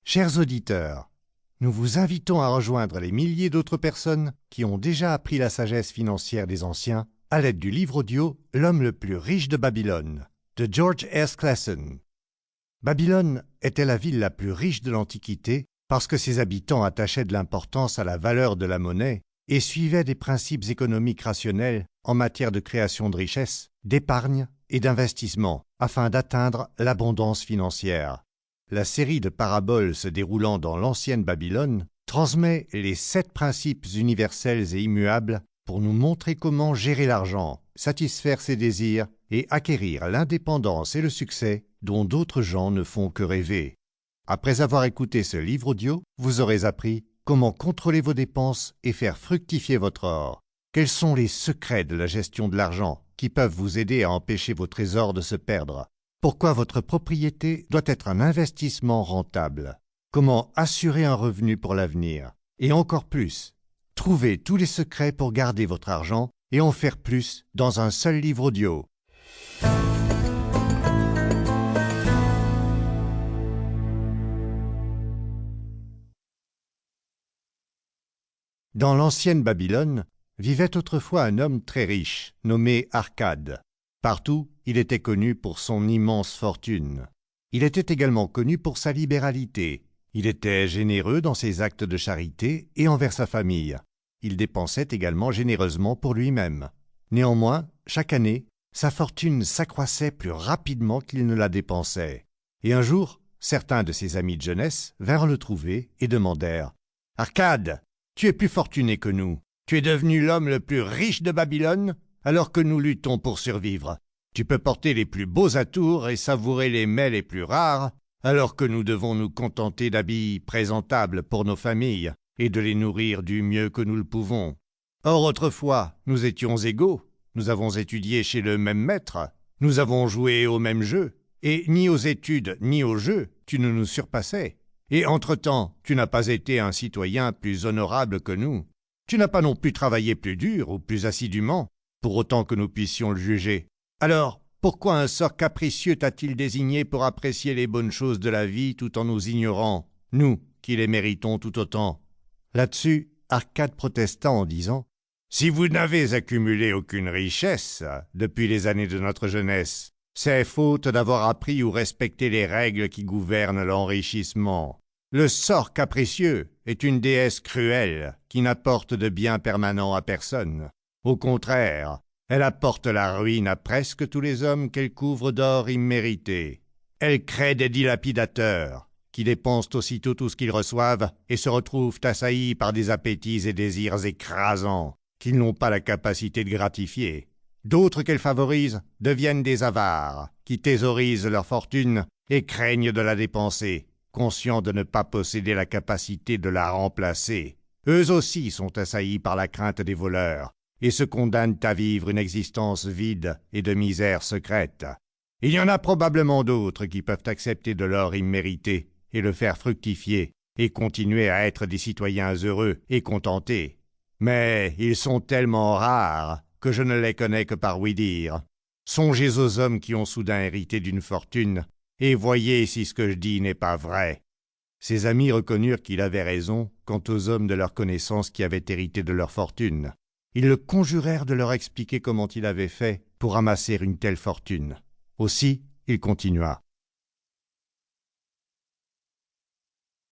Chers auditeurs, nous vous invitons à rejoindre les milliers d'autres personnes qui ont déjà appris la sagesse financière des anciens à l'aide du livre audio « L'homme le plus riche de Babylone » de George S. Clason. Babylone était la ville la plus riche de l'Antiquité parce que ses habitants attachaient de l'importance à la valeur de la monnaie et suivaient des principes économiques rationnels en matière de création de richesses, d'épargne et d'investissement afin d'atteindre l'abondance financière. La série de paraboles se déroulant dans l'ancienne Babylone transmet les 7 principes universels et immuables pour nous montrer comment gérer l'argent, satisfaire ses désirs et acquérir l'indépendance et le succès dont d'autres gens ne font que rêver. Après avoir écouté ce livre audio, vous aurez appris comment contrôler vos dépenses et faire fructifier votre or. Quels sont les secrets de la gestion de l'argent qui peuvent vous aider à empêcher vos trésors de se perdre? Pourquoi votre propriété doit être un investissement rentable? Comment assurer un revenu pour l'avenir? Et encore plus, trouvez tous les secrets pour garder votre argent et en faire plus dans un seul livre audio. Dans l'ancienne Babylone, vivait autrefois un homme très riche, nommé Arcade. Partout, il était connu pour son immense fortune. Il était également connu pour sa libéralité. Il était généreux dans ses actes de charité et envers sa famille. Il dépensait également généreusement pour lui-même. Néanmoins, chaque année, sa fortune s'accroissait plus rapidement qu'il ne la dépensait. Et un jour, certains de ses amis de jeunesse vinrent le trouver et demandèrent « Arcade, tu es plus fortuné que nous. Tu es devenu l'homme le plus riche de Babylone alors que nous luttons pour survivre. Tu peux porter les plus beaux atours et savourer les mets les plus rares, alors que nous devons nous contenter d'habits présentables pour nos familles et de les nourrir du mieux que nous le pouvons. Or autrefois, nous étions égaux, nous avons étudié chez le même maître, nous avons joué au même jeu, et ni aux études ni aux jeux, tu ne nous surpassais. Et entre-temps, tu n'as pas été un citoyen plus honorable que nous. Tu n'as pas non plus travaillé plus dur ou plus assidûment, pour autant que nous puissions le juger. Alors, pourquoi un sort capricieux t'a-t-il désigné pour apprécier les bonnes choses de la vie tout en nous ignorant, nous qui les méritons tout autant? Là-dessus, Arcade protesta en disant « Si vous n'avez accumulé aucune richesse depuis les années de notre jeunesse, c'est faute d'avoir appris ou respecté les règles qui gouvernent l'enrichissement. Le sort capricieux est une déesse cruelle qui n'apporte de bien permanent à personne. Au contraire, elle apporte la ruine à presque tous les hommes qu'elle couvre d'or immérité. Elle crée des dilapidateurs qui dépensent aussitôt tout ce qu'ils reçoivent et se retrouvent assaillis par des appétits et désirs écrasants qu'ils n'ont pas la capacité de gratifier. D'autres qu'elle favorise deviennent des avares qui thésaurisent leur fortune et craignent de la dépenser, conscients de ne pas posséder la capacité de la remplacer. Eux aussi sont assaillis par la crainte des voleurs et se condamnent à vivre une existence vide et de misère secrète. Il y en a probablement d'autres qui peuvent accepter de l'or immérité et le faire fructifier et continuer à être des citoyens heureux et contentés. Mais ils sont tellement rares que je ne les connais que par ouï-dire. Songez aux hommes qui ont soudain hérité d'une fortune et voyez si ce que je dis n'est pas vrai. » Ses amis reconnurent qu'il avait raison quant aux hommes de leur connaissance qui avaient hérité de leur fortune. Ils le conjurèrent de leur expliquer comment il avait fait pour amasser une telle fortune. Aussi, il continua.